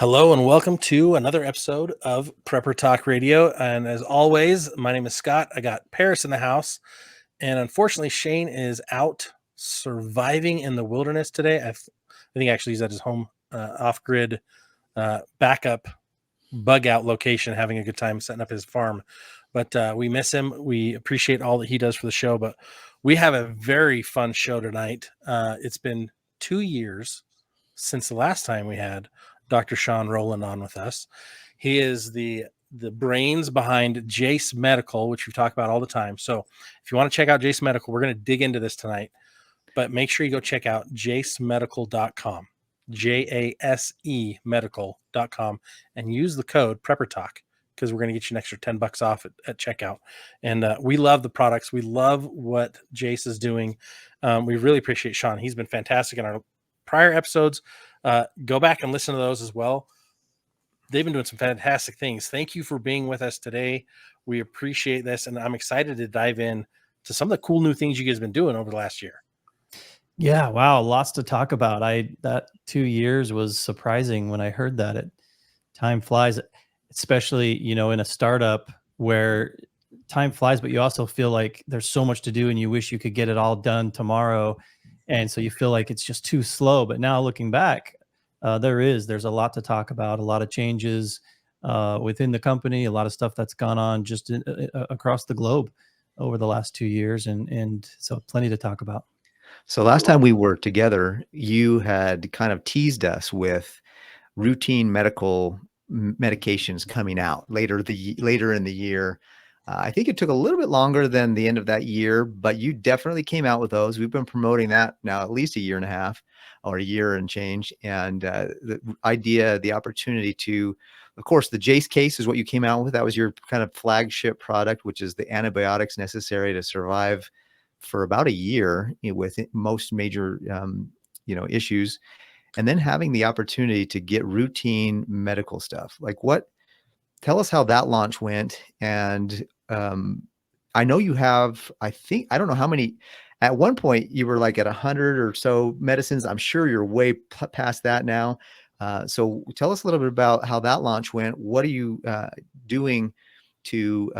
Hello and welcome to another episode of Prepper Talk Radio. And as always, my name is Scott. I got Paris in the house, and unfortunately, Shane is out surviving in the wilderness today. I think actually he's at his home off-grid backup bug out location, having a good time setting up his farm. But we miss him. We appreciate all that he does for the show. But we have a very fun show tonight. It's been 2 years since the last time we had Dr. Shawn Rowland on with us. He is the brains behind Jase Medical, which we talk about all the time. So if you want to check out Jase Medical, we're going to dig into this tonight. But make sure you go check out jasemedical.com, JASE medical.com, and use the code PrepperTalk because we're going to get you an extra $10 off at checkout. And we love the products. We love what Jase is doing. We really appreciate Shawn. He's been fantastic in our prior episodes. Go back and listen to those as well. They've been doing some fantastic things. Thank you for being with us today. We appreciate this, and I'm excited to dive in to some of the cool new things you guys have been doing over the last year. Yeah, wow, lots to talk about. That 2 years was surprising when I heard that. Time flies, especially, in a startup where time flies, but you also feel like there's so much to do and you wish you could get it all done tomorrow. And so you feel like it's just too slow. But now looking back, there's a lot to talk about, a lot of changes within the company, a lot of stuff that's gone on just across the globe over the last 2 years. And so plenty to talk about. So last time we worked together, you had kind of teased us with routine medical medications coming out later in the year. I think it took a little bit longer than the end of that year, but you definitely came out with those. We've been promoting that now at least a year and a half or a year and change. And the opportunity to, of course, the Jase case is what you came out with. That was your kind of flagship product, which is the antibiotics necessary to survive for about a year with most major, issues. And then having the opportunity to get routine medical stuff. Tell us how that launch went. And I know you have, I don't know how many, at one point you were like at 100 or so medicines. I'm sure you're way past that now. So tell us a little bit about how that launch went. What are you doing to,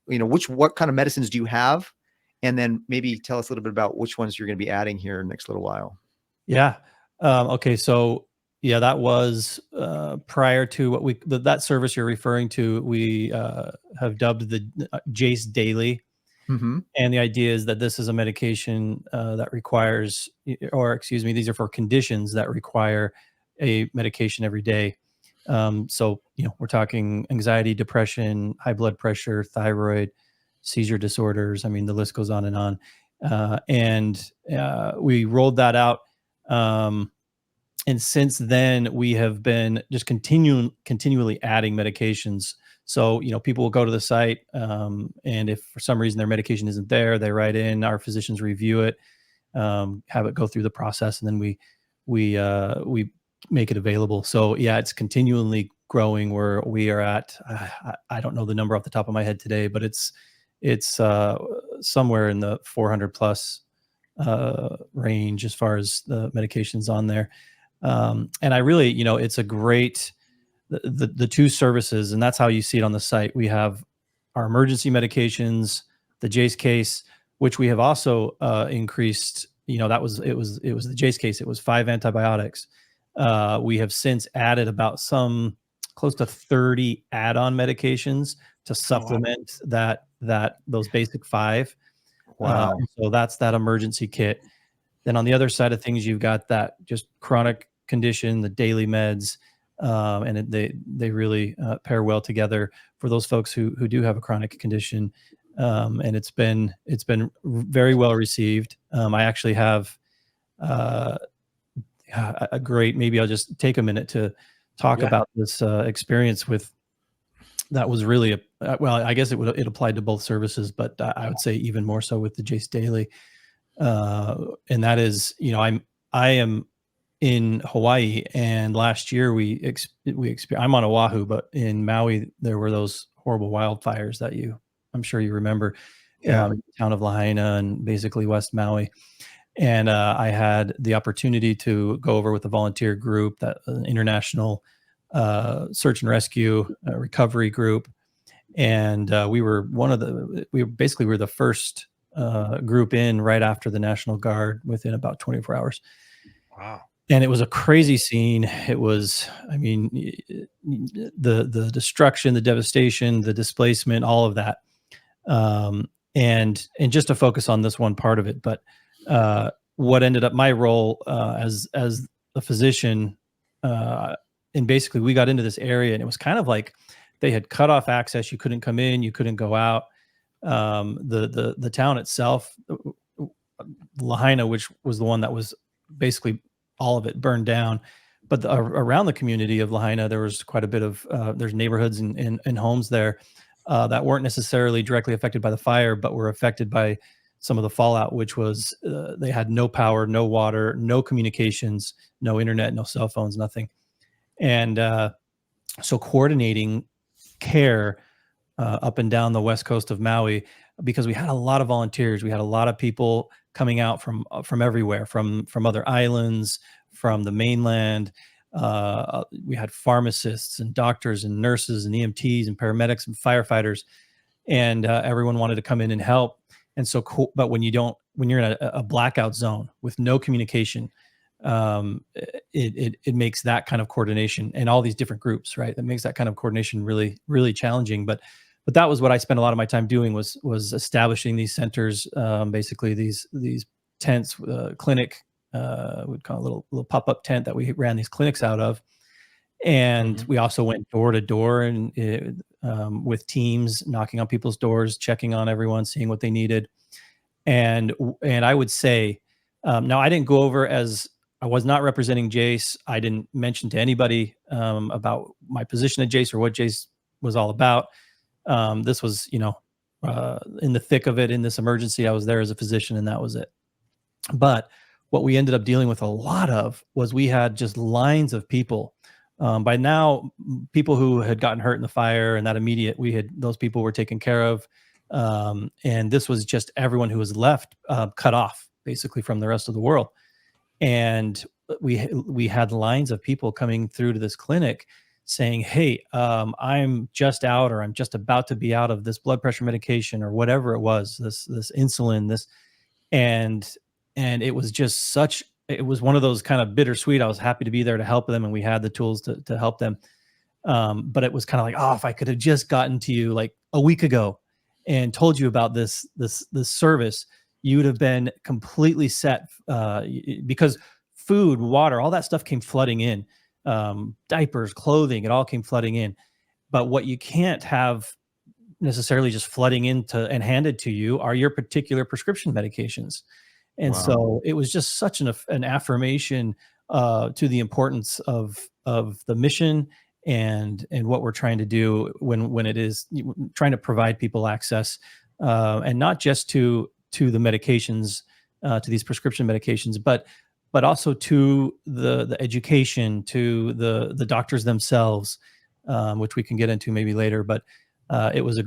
what kind of medicines do you have? And then maybe tell us a little bit about which ones you're going to be adding here in the next little while. Yeah. Okay. So yeah, that was prior to that service you're referring to. We have dubbed the Jase Daily. Mm-hmm. And the idea is that this is a medication that requires, these are for conditions that require a medication every day. So, we're talking anxiety, depression, high blood pressure, thyroid, seizure disorders. I mean, the list goes on and on. And we rolled that out. And since then, we have been just continually adding medications. So, people will go to the site, and if for some reason their medication isn't there, they write in, our physicians review it, have it go through the process, and then we make it available. So yeah, it's continually growing. Where we are at, I don't know the number off the top of my head today, but it's somewhere in the 400 plus range as far as the medications on there. And I really, it's a great, the two services, and that's how you see it on the site. We have our emergency medications, the Jase case, which we have also increased. It was the Jase case. It was 5 antibiotics. We have since added about close to 30 add-on medications to supplement those basic 5. Wow. So that's that emergency kit. Then on the other side of things, you've got that just chronic condition, the daily meds, and they really pair well together for those folks who do have a chronic condition. And it's been very well received. I actually have a great, maybe I'll just take a minute to talk about this experience with. That was really I guess it applied to both services, but I would say even more so with the Jase Daily. And that is, I am in Hawaii, and last year I'm on Oahu, but in Maui there were those horrible wildfires that I'm sure you remember, town of Lahaina and basically West Maui. And I had the opportunity to go over with a volunteer group, that an international search and rescue recovery group. And we were we were the first group in right after the National Guard within about 24 hours. Wow. And it was a crazy scene. It was, I mean, the destruction, the devastation, the displacement, all of that. And just to focus on this one part of it, but what ended up my role as a physician, and basically we got into this area, and it was kind of like they had cut off access. You couldn't come in, you couldn't go out. The town itself, Lahaina, which was the one that was basically all of it burned down. But around the community of Lahaina, there was quite a bit of there's neighborhoods and homes there that weren't necessarily directly affected by the fire, but were affected by some of the fallout, which was they had no power, no water, no communications, no internet, no cell phones, nothing. And so coordinating care up and down the west coast of Maui, because we had a lot of volunteers. We had a lot of people coming out from everywhere, from other islands, from the mainland. We had pharmacists and doctors and nurses and EMTs and paramedics and firefighters, and everyone wanted to come in and help. And so, but when you're in a blackout zone with no communication, it makes that kind of coordination, and all these different groups, right? That makes that kind of coordination really, really challenging. But that was what I spent a lot of my time doing, was establishing these centers, basically these tents, clinic, we'd call it a little pop-up tent that we ran these clinics out of. And we also went door to door and with teams, knocking on people's doors, checking on everyone, seeing what they needed. And I would say, now I didn't go over, as I was not representing Jase. I didn't mention to anybody about my position at Jase or what Jase was all about. This was, in the thick of it, in this emergency, I was there as a physician, and that was it. But what we ended up dealing with a lot of was we had just lines of people. By now, people who had gotten hurt in the fire and that immediate, those people were taken care of. And this was just everyone who was left cut off basically from the rest of the world. And we had lines of people coming through to this clinic saying, hey, I'm just out, or I'm just about to be out of this blood pressure medication, or whatever it was, this insulin, and it was just it was one of those kind of bittersweet. I was happy to be there to help them, and we had the tools to help them. But it was kind of like, oh, if I could have just gotten to you like a week ago and told you about this service, you would have been completely set, because food, water, all that stuff came flooding in. Diapers, clothing, it all came flooding in. But what you can't have necessarily just flooding into and handed to you are your particular prescription medications. And so it was just such an affirmation to the importance of the mission and what we're trying to do when it is trying to provide people access, and not just to the medications, to these prescription medications, but also to the education, to the doctors themselves, which we can get into maybe later. But it was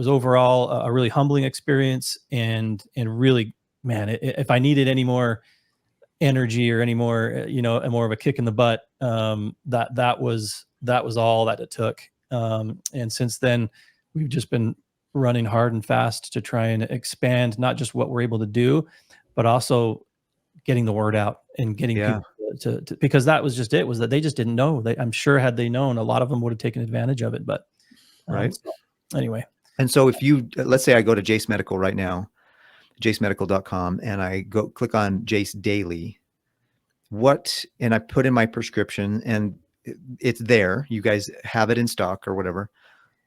overall a really humbling experience, and really, man, if I needed any more energy or any more, more of a kick in the butt, that was all that it took. And since then, we've just been running hard and fast to try and expand not just what we're able to do, but also getting the word out and getting people to because that was just it, was that they just didn't know. I'm sure had they known, a lot of them would have taken advantage of it. But right. So, anyway. And so if let's say I go to Jase Medical right now, jasemedical.com, and I go click on Jase Daily, and I put in my prescription, and it's there. You guys have it in stock or whatever.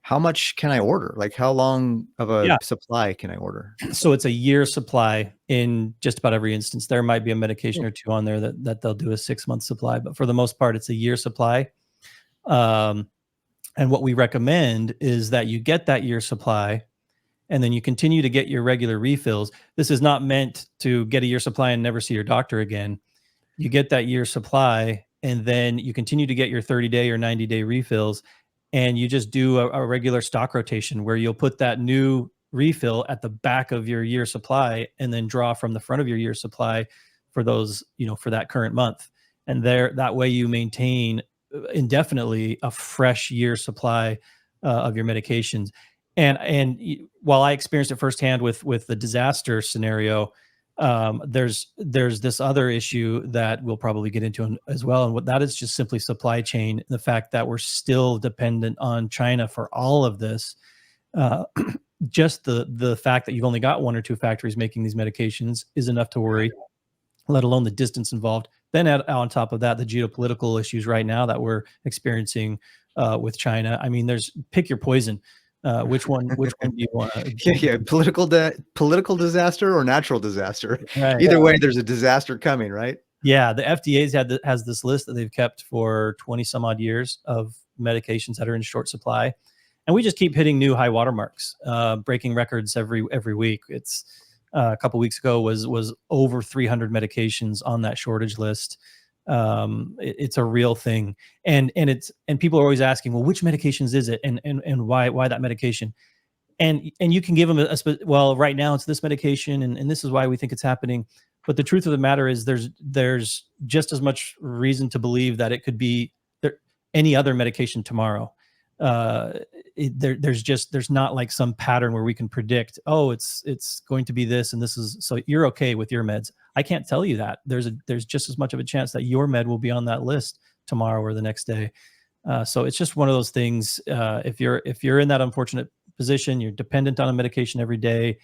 How much can I order? Like, how long of a supply can I order? So it's a year supply in just about every instance. There might be a medication or two on there that they'll do a 6-month supply, but for the most part, it's a year supply. And what we recommend is that you get that year supply, and then you continue to get your regular refills. This is not meant to get a year supply and never see your doctor again. You get that year supply, and then you continue to get your 30-day or 90-day refills, and you just do a regular stock rotation where you'll put that new refill at the back of your year supply, and then draw from the front of your year supply for those, for that current month. And that way you maintain indefinitely a fresh year supply of your medications. While I experienced it firsthand with the disaster scenario, there's this other issue that we'll probably get into as well, and what that is just simply supply chain. The fact that we're still dependent on China for all of this. Just the fact that you've only got one or two factories making these medications is enough to worry, let alone the distance involved. Then on top of that, the geopolitical issues right now that we're experiencing with China. I mean, pick your poison. Which one do you want to? Yeah, political disaster or natural disaster. Right. Either way, there's a disaster coming, right? Yeah, the FDA's has this list that they've kept for 20 some odd years of medications that are in short supply, and we just keep hitting new high water marks, breaking records every week. It's a couple weeks ago was over 300 medications on that shortage list. It's a real thing, and people are always asking, well, which medications is it, and why that medication? And you can give them well, right now it's this medication, and this is why we think it's happening. But the truth of the matter is there's just as much reason to believe that it could be any other medication tomorrow. There's not like some pattern where we can predict, oh, it's going to be this and this is, so you're okay with your meds. I can't tell you that. There's just as much of a chance that your med will be on that list tomorrow or the next day. So it's just one of those things. If you're in that unfortunate position, you're dependent on a medication every day.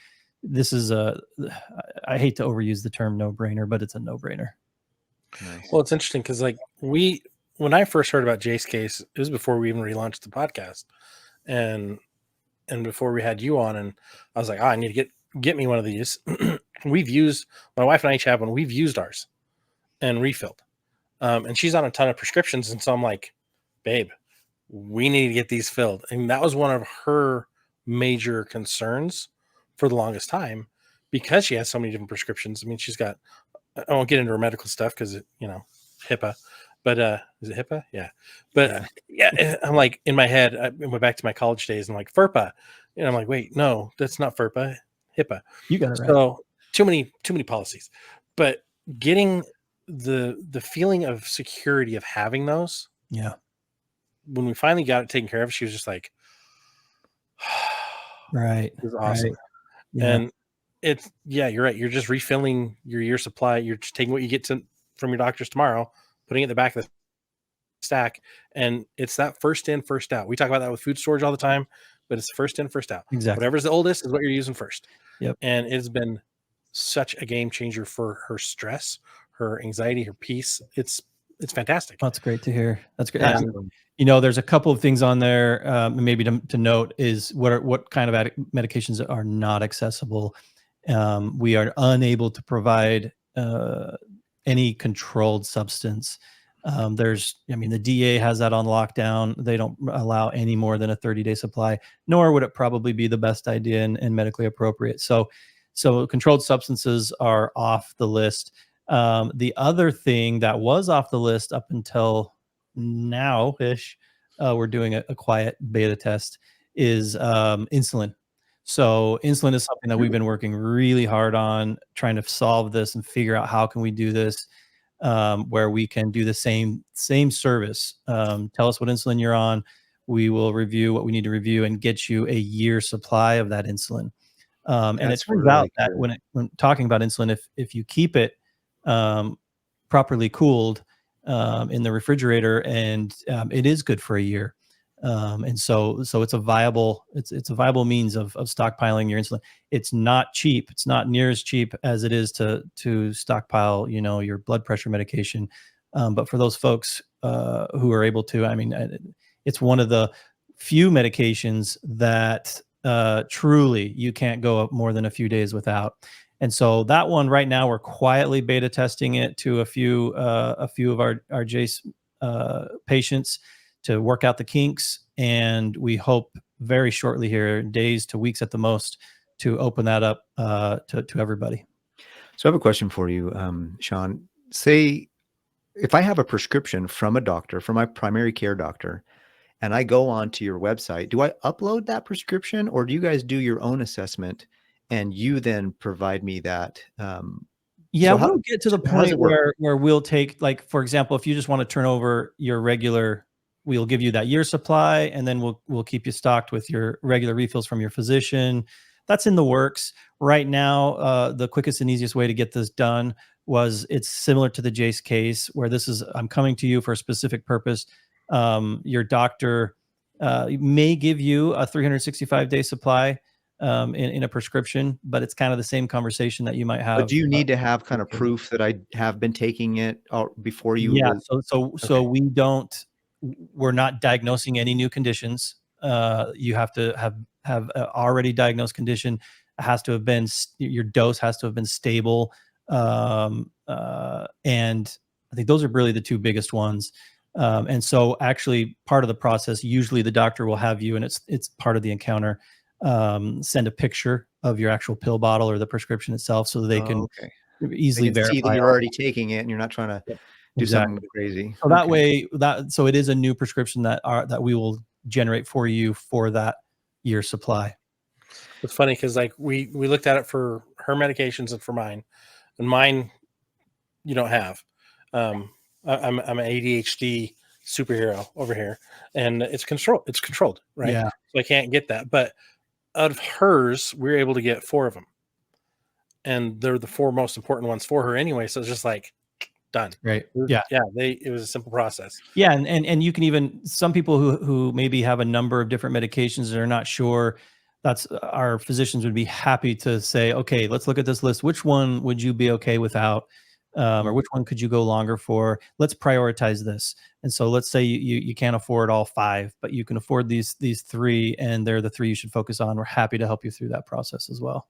This is I hate to overuse the term no-brainer, but it's a no-brainer. Nice. Well, it's interesting because like when I first heard about Jase's case, it was before we even relaunched the podcast, and before we had you on, and I was like, I need to get me one of these. We've used, my wife and I each have one. We've used ours and refilled, and she's on a ton of prescriptions, and so I'm like, babe, we need to get these filled, and that was one of her major concerns for the longest time because she has so many different prescriptions. I mean, she's got, I won't get into her medical stuff because HIPAA, but is it HIPAA? Yeah. But yeah, I'm like, in my head, I went back to my college days and I'm like, FERPA. And I'm like, wait, no, that's not FERPA, HIPAA. You got it right. So too many policies. But getting the feeling of security of having those. Yeah. When we finally got it taken care of, she was just like, right. It was awesome. Right. Yeah. And you're right. You're just refilling your year supply. You're just taking what you get from your doctors tomorrow, putting it in the back of the stack. And it's that first in, first out. We talk about that with food storage all the time, but it's first in, first out. Exactly. Whatever's the oldest is what you're using first. Yep. And it's been such a game changer for her stress, her anxiety, her peace. It's fantastic. That's great to hear. That's great. And, there's a couple of things on there, maybe to note is what kind of medications are not accessible. We are unable to provide any controlled substance. The DA has that on lockdown. They don't allow any more than a 30-day supply, nor would it probably be the best idea and medically appropriate. So controlled substances are off the list. The other thing that was off the list up until now-ish, we're doing a quiet beta test, is insulin. So insulin is something that we've been working really hard on, trying to solve this and figure out how can we do this where we can do the same service. Tell us what insulin you're on. We will review what we need to review and get you a year supply of that insulin. And it turns really out that cool. when talking about insulin, if you keep it properly cooled in the refrigerator, and it is good for a year. And so it's a viable means of stockpiling your insulin. It's not cheap. It's not near as cheap as it is to stockpile, your blood pressure medication. But for those folks who are able to, it's one of the few medications that truly you can't go up more than a few days without. And so that one right now, we're quietly beta testing it to a few of our Jase patients to work out the kinks. And we hope very shortly here, days to weeks at the most, to open that up to everybody. So I have a question for you, Shawn. Say if I have a prescription from a doctor, from my primary care doctor, and I go onto your website, do I upload that prescription, or do you guys do your own assessment and you then provide me that Yeah, So we'll get to the how does point it work? where we'll take, like, for example, if you just want to turn over your regular, we'll give you that year supply, and then we'll keep you stocked with your regular refills from your physician. That's in the works right now. The quickest and easiest way to get this done was, it's similar to the Jase case, where this is, I'm coming to you for a specific purpose. Your doctor may give you a 365-day supply in a prescription, but it's kind of the same conversation that you might But have. do you need to have kind of proof that I have been taking it before you Yeah, will? so Okay. we don't, we're not diagnosing any new conditions. You have to have a already diagnosed condition. It has to have been your dose has to have been stable, and I think those are really the two biggest ones. And so, actually, part of the process, usually the doctor will have you, and it's part of the encounter. Send a picture of your actual pill bottle or the prescription itself, so that they Oh, can okay. They easily can see that verify you're all. already taking it and you're not trying to Yep, do something exactly. crazy. So that Okay. way, so it is a new prescription that we will generate for you for that year supply. It's funny because like we looked at it for her medications and for mine, and mine you don't have. I'm an ADHD superhero over here, and it's controlled. It's controlled, right? Yeah, So I can't get that. But out of hers, we were able to get 4 of them, and they're the 4 most important ones for her anyway. So it's just like done. right. Yeah. Yeah, it was a simple process. Yeah, and you can even, some people who maybe have a number of different medications and are not sure, that's, our physicians would be happy to say, okay, let's look at this list. Which one would you be okay without? Or which one could you go longer for? Let's prioritize this. And so let's say you can't afford all 5, but you can afford these 3, and they're the 3 you should focus on. We're happy to help you through that process as well.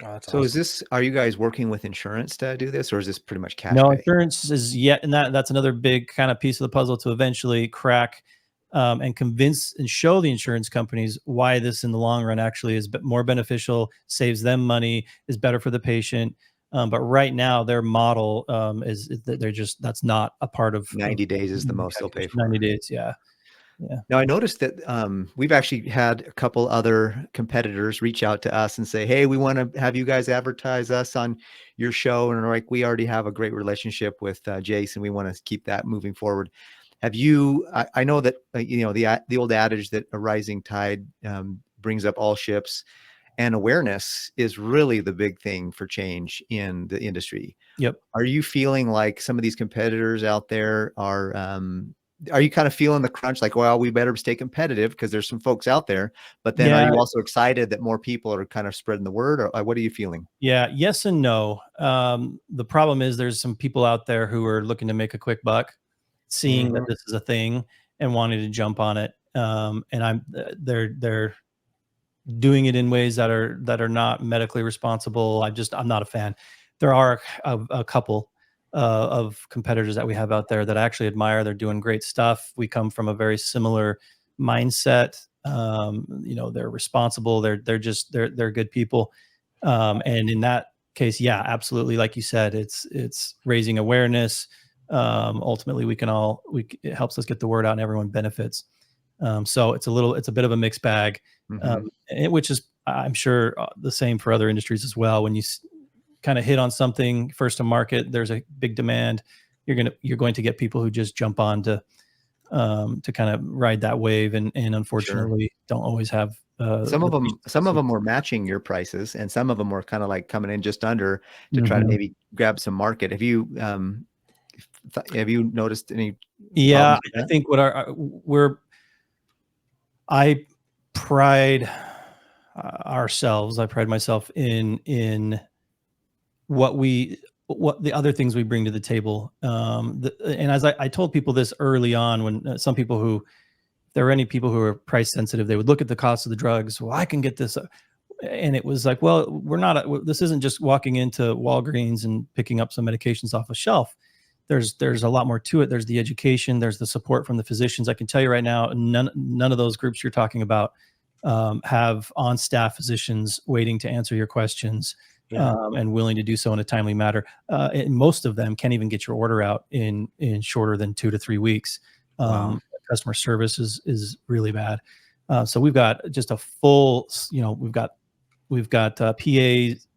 Oh, that's So awesome. are you guys working with insurance to do this, or is this pretty much cash No, pay? insurance is yet, and that's another big kind of piece of the puzzle to eventually crack, and convince and show the insurance companies why this in the long run actually is more beneficial, saves them money, is better for the patient. But right now, their model is that they're just, that's not a part of 90 days is the most they'll pay medication. for. 90 days, yeah, yeah, Now, I noticed that we've actually had a couple other competitors reach out to us and say, "Hey, we want to have you guys advertise us on your show." And we're like, we already have a great relationship with Jase, and we want to keep that moving forward. Have you? I know that the old adage that a rising tide brings up all ships, and awareness is really the big thing for change in the industry. yep. Are you feeling like some of these competitors out there are you kind of feeling the crunch, like, well, we better stay competitive because there's some folks out there, but then are Yeah, you also excited that more people are kind of spreading the word, or what are you feeling? yeah, yes and no. The problem is, there's some people out there who are looking to make a quick buck, seeing that Mhm. this is a thing and wanting to jump on it. And they're doing it in ways that are not medically responsible. I'm not a fan. There are a couple of competitors that we have out there that I actually admire. They're doing great stuff. We come from a very similar mindset. They're responsible. They're good people. And in that case, yeah, absolutely. Like you said, it's raising awareness. Ultimately, it helps us get the word out, and everyone benefits. So it's a bit of a mixed bag, Mhm. which is, I'm sure, the same for other industries as well. When you kind of hit on something first to market, there's a big demand. You're going to get people who just jump on to kind of ride that wave, and Sure. unfortunately don't always have Some of the them, patience to some of see. them were matching your prices, and some of them were kind of like coming in just under to try to Mhm. maybe grab some market. Have you noticed any Yeah, problems with I that? think what I pride I pride myself in what the other things we bring to the table. And as I told people this early on, when some people who, if there were any people who are price sensitive, they would look at the cost of the drugs. Well, I can get this. And it was like, well, this isn't just walking into Walgreens and picking up some medications off a shelf. There's a lot more to it. There's the education, there's the support from the physicians. I can tell you right now, none of those groups you're talking about have on staff physicians waiting to answer your questions, Yeah. and willing to do so in a timely manner. And most of them can't even get your order out in shorter than 2 to 3 weeks. Wow. Customer service is really bad. So we've got just a full, we've got PAs,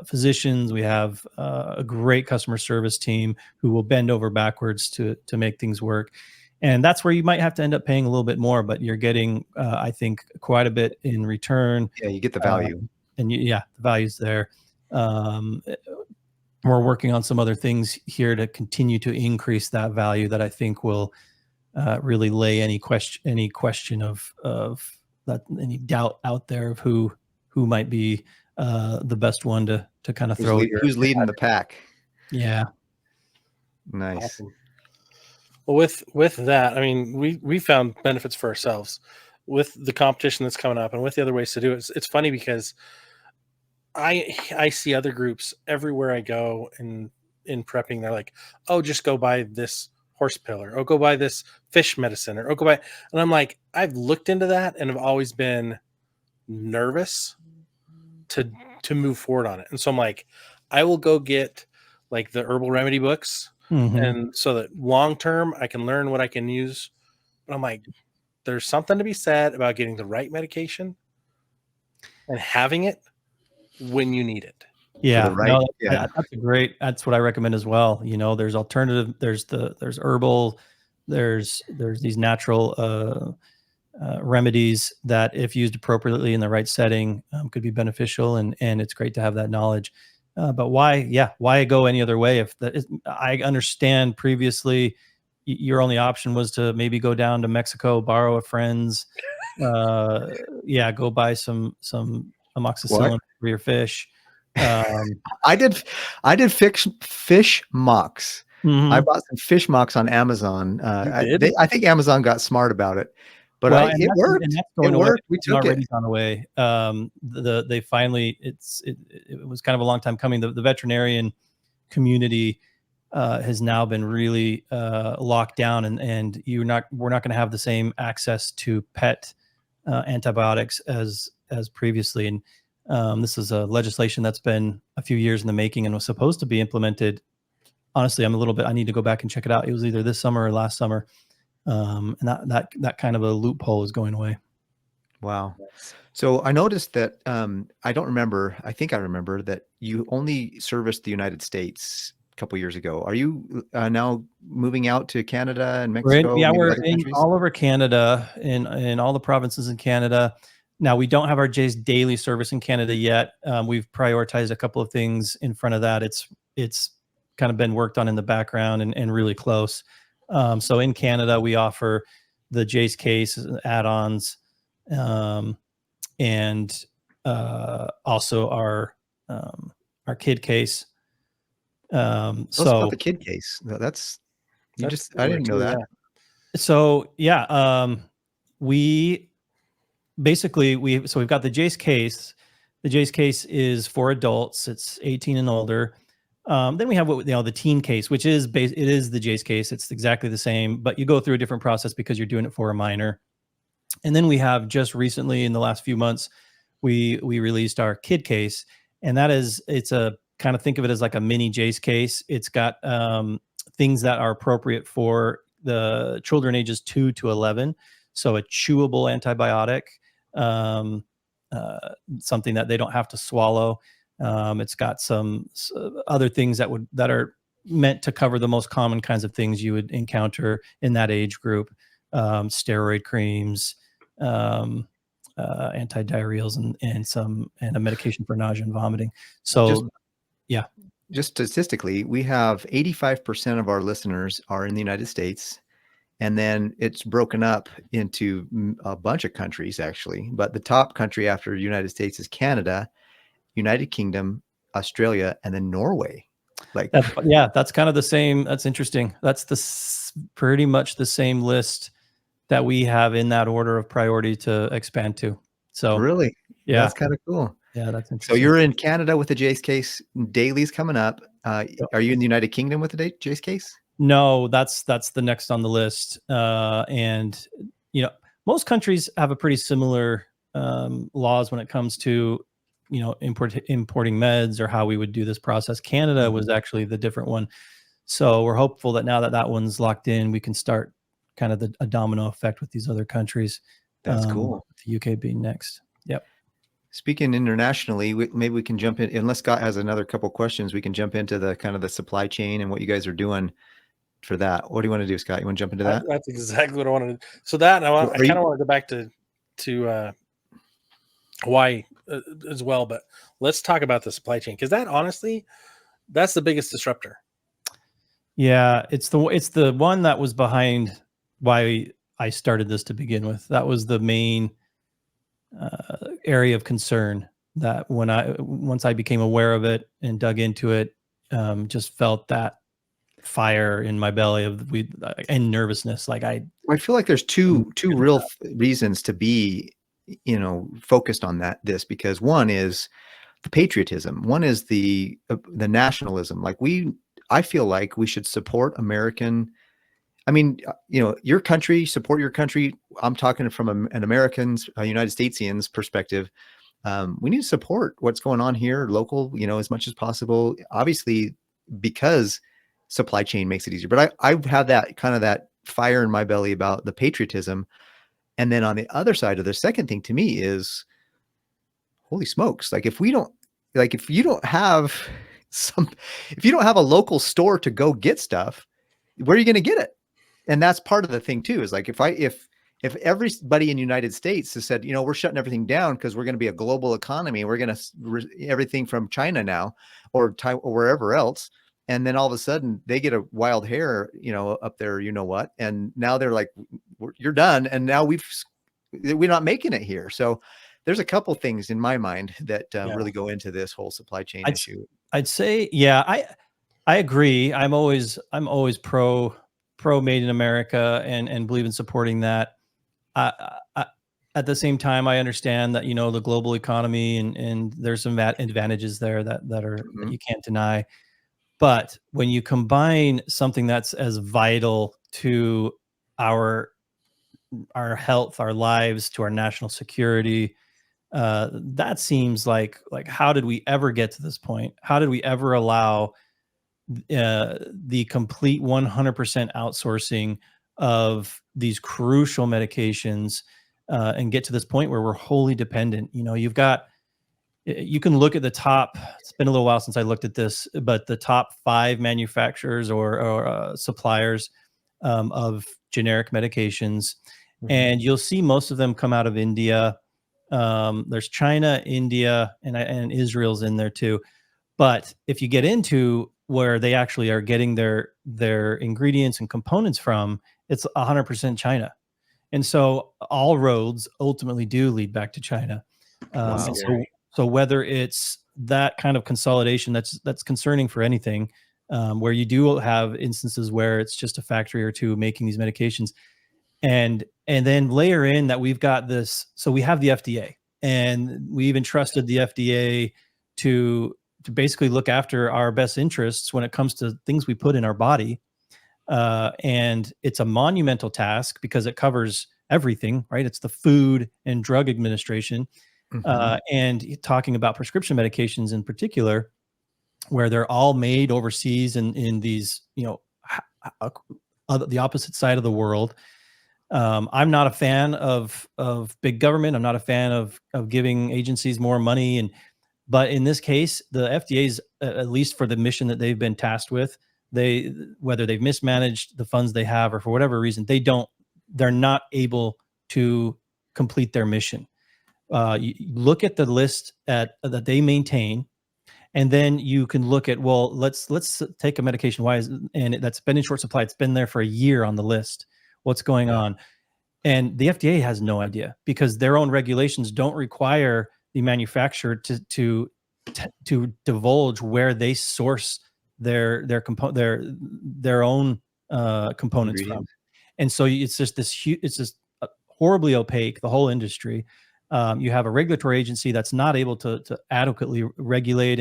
physicians. We have a great customer service team who will bend over backwards to make things work. And that's where you might have to end up paying a little bit more, but you're getting, I think, quite a bit in return. Yeah, you get the value. And the value's there. We're working on some other things here to continue to increase that value that I think will really lay any question of that, any doubt out there of who might be the best one to kind of throw who's leading the pack. Yeah. Nice. Awesome. Well, with that, I mean, we found benefits for ourselves with the competition that's coming up and with the other ways to do it. It's funny because I see other groups everywhere I go in prepping. They're like, oh, just go buy this horse pill, or go buy this fish medicine, or go buy. And I'm like, I've looked into that and have always been nervous to move forward on it. And so I'm like, I will go get like the herbal remedy books, and so that long term I can learn what I can use. But I'm like, there's something to be said about getting the right medication and having it when you need it. Yeah, right, that's what I recommend as well. There's alternative, there's herbal, there's these natural remedies that, if used appropriately in the right setting, could be beneficial, and it's great to have that knowledge. But why go any other way? I understand previously your only option was to maybe go down to Mexico, borrow a friend's, go buy some amoxicillin for your fish. I did fish mocks. I bought some fish mocks on Amazon. I think Amazon got smart about it, but it worked. It worked. We took it. Gone away. They finally, it was kind of a long time coming. The veterinarian community has now been really locked down, and we're not going to have the same access to pet antibiotics as previously. And this is a legislation that's been a few years in the making and was supposed to be implemented. Honestly, I need to go back and check it out. It was either this summer or last summer. And that kind of a loophole is going away. Wow. So I noticed that, I think I remember that you only serviced the United States a couple years ago. Are you now moving out to Canada and Mexico? We're in all over Canada, in all the provinces in Canada. Now, we don't have our Jase daily service in Canada yet. We've prioritized a couple of things in front of that. It's kind of been worked on in the background and really close. So in Canada, we offer the Jase case add-ons, and also our kid case. About the kid case. I didn't know that. So we've got the Jase case. The Jase case is for adults. It's 18 and older. Then we have the teen case, which is it is the Jase case. It's exactly the same, but you go through a different process because you're doing it for a minor. And then we have, just recently in the last few months, we released our kid case, and it's a kind of, think of it as like a mini Jase case. It's got things that are appropriate for the children ages 2 to 11. So a chewable antibiotic, something that they don't have to swallow. It's got some other things that are meant to cover the most common kinds of things you would encounter in that age group: steroid creams, antidiarrheals, and a medication for nausea and vomiting. So, just statistically, we have 85% of our listeners are in the United States. And then it's broken up into a bunch of countries, actually. But the top country after the United States is Canada, United Kingdom, Australia, and then Norway. That's kind of the same. That's interesting. That's pretty much the same list that we have in that order of priority to expand to. So really, that's kind of cool. Yeah, that's interesting. So you're in Canada with the Jase case. Dailies coming up. Are you in the United Kingdom with the Jase case? No, that's the next on the list. And most countries have a pretty similar laws when it comes to importing meds or how we would do this process. Canada was actually the different one. So we're hopeful that now that one's locked in, we can start kind of a domino effect with these other countries. That's cool. The UK being next. Yep. Speaking internationally, maybe we can jump in, unless Scott has another couple questions, we can jump into the kind of the supply chain and what you guys are doing for that. What do you want to do, Scott? You want to jump into that? That's exactly what I wanted to do. So that, and I kind of want to go back to Hawaii as well, but let's talk about the supply chain, because that, honestly, that's the biggest disruptor. Yeah, it's the one that was behind why I started this to begin with. That was the main area of concern, that once I became aware of it and dug into it, just felt that fire in my belly and nervousness. Like I feel like there's two real reasons to be, focused on this, because one is the patriotism, one is the nationalism. Like I feel like we should support American. I mean, your country, support your country. I'm talking from an American's, United Statesian's perspective. We need to support what's going on here, local, as much as possible. Obviously, because supply chain makes it easier. But I have that kind of that fire in my belly about the patriotism. And then on the other side of the second thing to me is, holy smokes! Like if you don't have a local store to go get stuff, where are you going to get it? And that's part of the thing too, is like, if everybody in the United States has said, we're shutting everything down because we're going to be a global economy, we're going to everything from China now or wherever else. And then all of a sudden they get a wild hair, up there, what? And now they're like, you're done. And now we're not making it here. So there's a couple things in my mind that really go into this whole supply chain issue. I'd say, yeah, I agree. I'm always pro made in America and believe in supporting that. At the same time, I understand that, the global economy and there's some advantages there that you can't deny. But when you combine something that's as vital to our health, our lives, to our national security, that seems like how did we ever get to this point? How did we ever allow the complete 100% outsourcing of these crucial medications and get to this point where we're wholly dependent? You can look at the top. It's been a little while since I looked at this, but the top 5 manufacturers or suppliers of generic medications, and you'll see most of them come out of India. There's China, India, and Israel's in there too. But if you get into where they actually are getting their ingredients and components from, it's 100% China. And so all roads ultimately do lead back to China. Wow. And so whether it's that kind of consolidation, that's concerning for anything, where you do have instances where it's just a factory or two making these medications, and then layer in that we've got this. So we have the FDA, and we even trusted the FDA to basically look after our best interests when it comes to things we put in our body. And it's a monumental task because it covers everything, right? It's the Food and Drug Administration. And talking about prescription medications in particular, where they're all made overseas in these, the opposite side of the world. I'm not a fan of big government. I'm not a fan of giving agencies more money. But in this case, the FDA's, at least for the mission that they've been tasked with, whether they've mismanaged the funds they have or for whatever reason, they're not able to complete their mission. You look at the list that they maintain, and then you can look at, well, let's take a medication. That's been in short supply. It's been there for a year on the list. What's going on? And the FDA has no idea, because their own regulations don't require the manufacturer to divulge where they source their own components from. And so it's just it's just horribly opaque, the whole industry. You have a regulatory agency that's not able to adequately regulate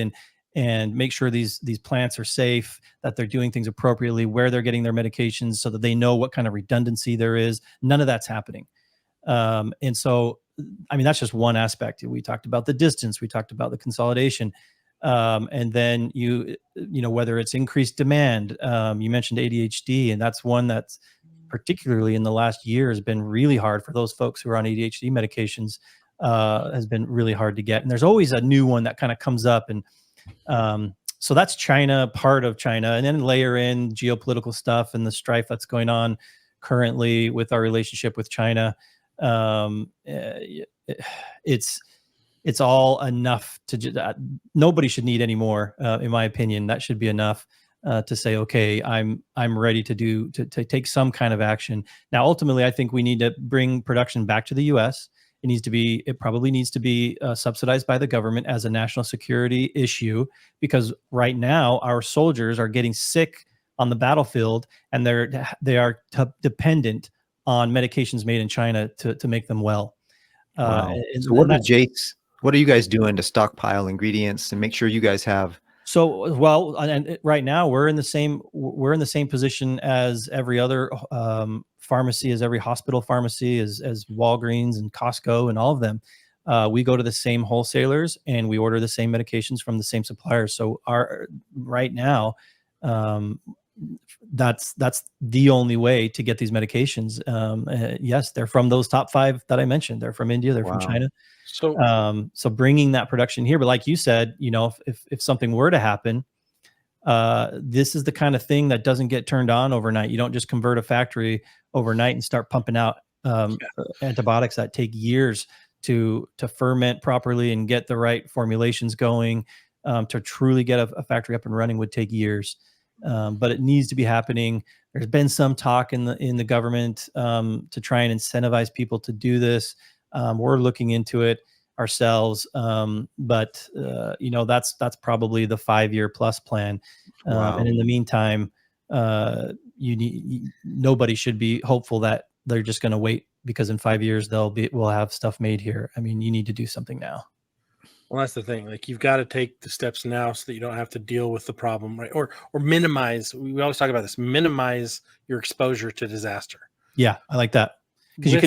and make sure these plants are safe, that they're doing things appropriately, where they're getting their medications, so that they know what kind of redundancy there is. None of that's happening. And so, I mean, that's just one aspect. We talked about the distance. We talked about the consolidation. And then whether it's increased demand, you mentioned ADHD, and that's one that's particularly in the last year has been really hard for those folks who are on ADHD medications. has been really hard to get. And there's always a new one that kind of comes up. And so that's China, part of China, and then layer in geopolitical stuff and the strife that's going on currently with our relationship with China. It's all enough to nobody should need any more, in my opinion. That should be enough to say, okay, I'm ready to take some kind of action. Now, ultimately, I think we need to bring production back to the U.S. It probably needs to be subsidized by the government as a national security issue, because right now our soldiers are getting sick on the battlefield, and they are dependent on medications made in China to make them well. Wow. So what are you guys doing to stockpile ingredients and make sure you guys have? So, well, and right now we're in the same position as every other pharmacy, as every hospital pharmacy, as Walgreens and Costco and all of them. We go to the same wholesalers and we order the same medications from the same suppliers. So right now, that's the only way to get these medications. Yes, they're from those top 5 that I mentioned. They're from India. They're from China. So bringing that production here, but like you said, if something were to happen, this is the kind of thing that doesn't get turned on overnight. You don't just convert a factory overnight and start pumping out antibiotics that take years to ferment properly and get the right formulations going. To truly get a factory up and running would take years, but it needs to be happening. There's been some talk in the government to try and incentivize people to do this. We're looking into it ourselves, but that's probably the 5-year plus plan. Wow. And in the meantime, nobody should be hopeful that they're just going to wait, because in 5 years we'll have stuff made here. I mean, you need to do something now. Well, that's the thing. Like, you've got to take the steps now so that you don't have to deal with the problem, right? Or minimize. We always talk about this. Minimize your exposure to disaster. Yeah, I like that, because you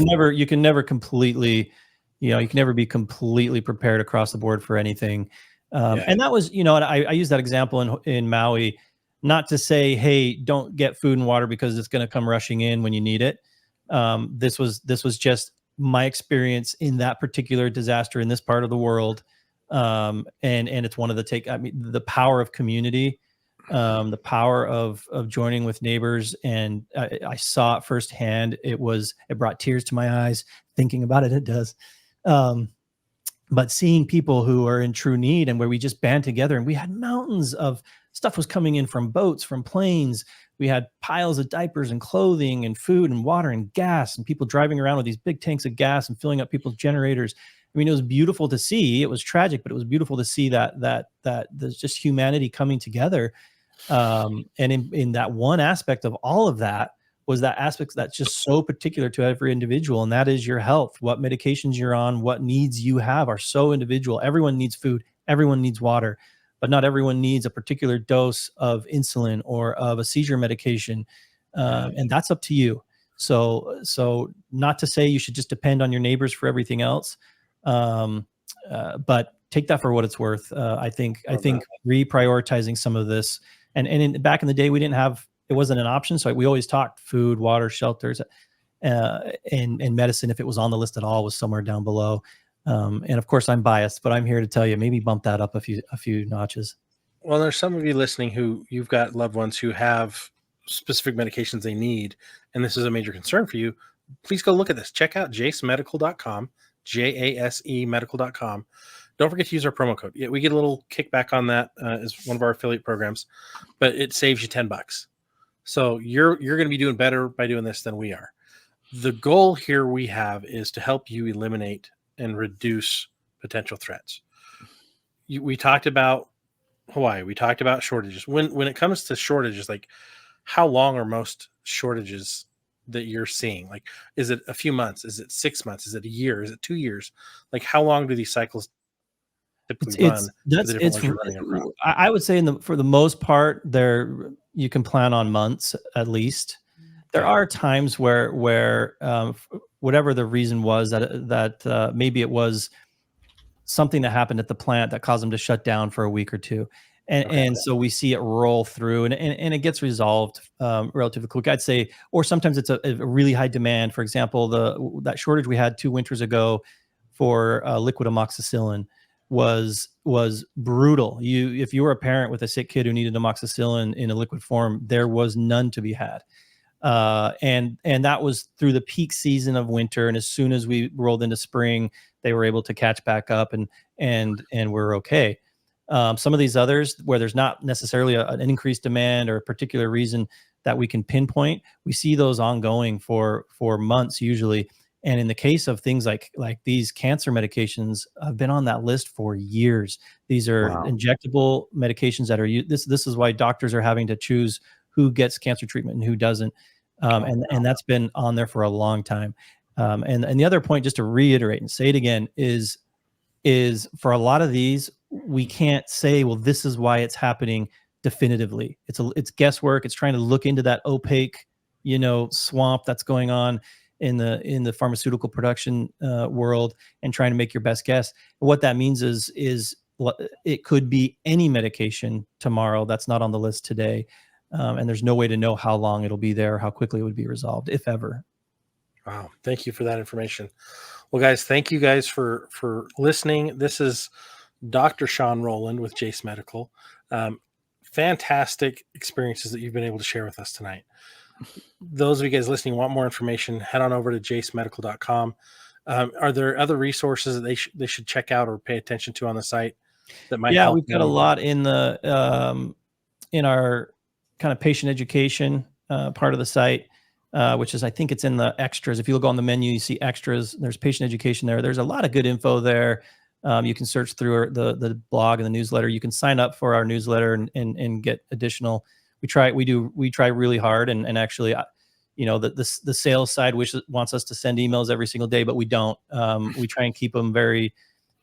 can never completely, you can never be completely prepared across the board for anything. And that was, and I use that example in Maui, not to say, hey, don't get food and water because it's going to come rushing in when you need it. This was just my experience in that particular disaster in this part of the world. And it's one of the power of community, the power of joining with neighbors. And I saw it firsthand. It brought tears to my eyes thinking about it. It does. But seeing people who are in true need, and where we just band together, and we had mountains of stuff was coming in from boats, from planes. We had piles of diapers and clothing and food and water and gas, and people driving around with these big tanks of gas and filling up people's generators. I mean, it was beautiful to see. It was tragic, but it was beautiful to see that there's just humanity coming together. And in that one aspect of all of that was that aspect that's just so particular to every individual, and that is your health. What medications you're on, what needs you have are so individual. Everyone needs food, everyone needs water, but not everyone needs a particular dose of insulin or of a seizure medication, and that's up to you. So not to say you should just depend on your neighbors for everything else, but take that for what it's worth. I think reprioritizing some of this, and back in the day, it wasn't an option. So we always talked food, water, shelters, and medicine, if it was on the list at all, was somewhere down below. And of course I'm biased, but I'm here to tell you, maybe bump that up a few notches. Well, there's some of you listening who you've got loved ones who have specific medications they need, and this is a major concern for you. Please go look at this. Check out jasemedical.com, JASE medical.com. Don't forget to use our promo code. Yeah, we get a little kickback on that as one of our affiliate programs, but it saves you $10. So you're going to be doing better by doing this than we are. The goal here we have is to help you eliminate and reduce potential threats. We talked about Hawaii. We talked about shortages. When it comes to shortages, like, how long are most shortages that you're seeing? Like, is it a few months? Is it 6 months? Is it a year? Is it 2 years? Like, how long do these cycles typically run? I would say for the most part, you can plan on months at least. There are times where whatever the reason was, that maybe it was something that happened at the plant that caused them to shut down for a week or two. And so we see it roll through and it gets resolved relatively quick, I'd say. Or sometimes it's a really high demand. For example, that shortage we had 2 winters ago for liquid amoxicillin was brutal. If you were a parent with a sick kid who needed amoxicillin in a liquid form, there was none to be had. And that was through the peak season of winter. And as soon as we rolled into spring, they were able to catch back up and we're okay. Some of these others where there's not necessarily an increased demand or a particular reason that we can pinpoint, we see those ongoing for months usually. And in the case of things like these cancer medications, I've been on that list for years. These are injectable medications that are this is why doctors are having to choose who gets cancer treatment and who doesn't. And that's been on there for a long time. And the other point, just to reiterate and say it again, is for a lot of these, we can't say, well, this is why it's happening definitively. It's guesswork. It's trying to look into that opaque, swamp that's going on in the pharmaceutical production world and trying to make your best guess. What that means is it could be any medication tomorrow that's not on the list today. And there's no way to know how long it'll be there, or how quickly it would be resolved, if ever. Wow. Thank you for that information. Well, guys, thank you guys for listening. This is Dr. Shawn Rowland with Jase Medical. Fantastic experiences that you've been able to share with us tonight. Those of you guys listening want more information, head on over to jasemedical.com. Are there other resources that they should check out or pay attention to on the site that might help? We've got a lot in the in our kind of patient education part of the site, which is, I think it's in the extras. If you look on the menu, you see extras. There's patient education there. There's a lot of good info there. You can search through the blog and the newsletter. You can sign up for our newsletter and get additional. We try really hard, and actually, the sales side wants us to send emails every single day, but we don't. We try and keep them very,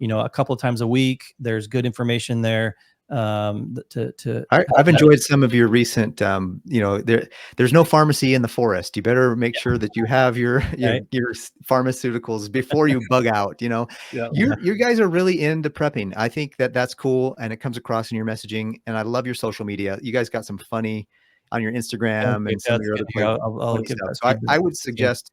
a couple of times a week. There's good information there. I've enjoyed some of your recent, there's no pharmacy in the forest. You better make sure that you have your pharmaceuticals before you bug out. You guys are really into prepping. I think that's cool, and it comes across in your messaging. And I love your social media. You guys got some funny on your Instagram and some of your other stuff. So I would suggest,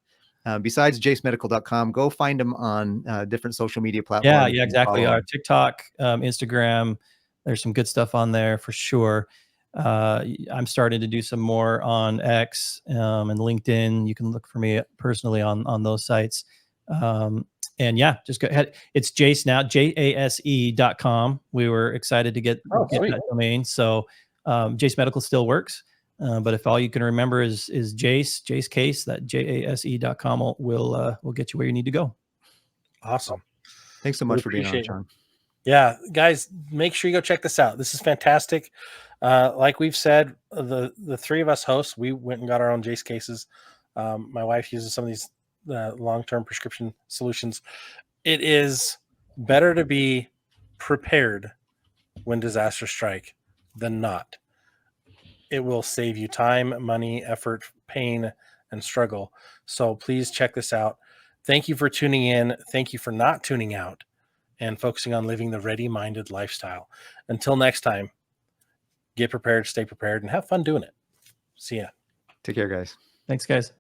besides jasemedical.com, go find them on different social media platforms. Yeah, exactly. Our TikTok, Instagram. There's some good stuff on there for sure. I'm starting to do some more on X and LinkedIn. You can look for me personally on those sites. And just go ahead. It's Jase now, jase.com. We were excited to get that domain. So Jase Medical still works. But if all you can remember is Jase Case, that jase.com will get you where you need to go. Awesome. Thanks so much for being on, Shawn. Yeah, guys, make sure you go check this out. This is fantastic. Like we've said, the three of us hosts, we went and got our own Jase cases. My wife uses some of these long-term prescription solutions. It is better to be prepared when disasters strike than not. It will save you time, money, effort, pain, and struggle. So please check this out. Thank you for tuning in. Thank you for not tuning out and focusing on living the ready-minded lifestyle. Until next time, get prepared, stay prepared, and have fun doing it. See ya. Take care, guys. Thanks, guys.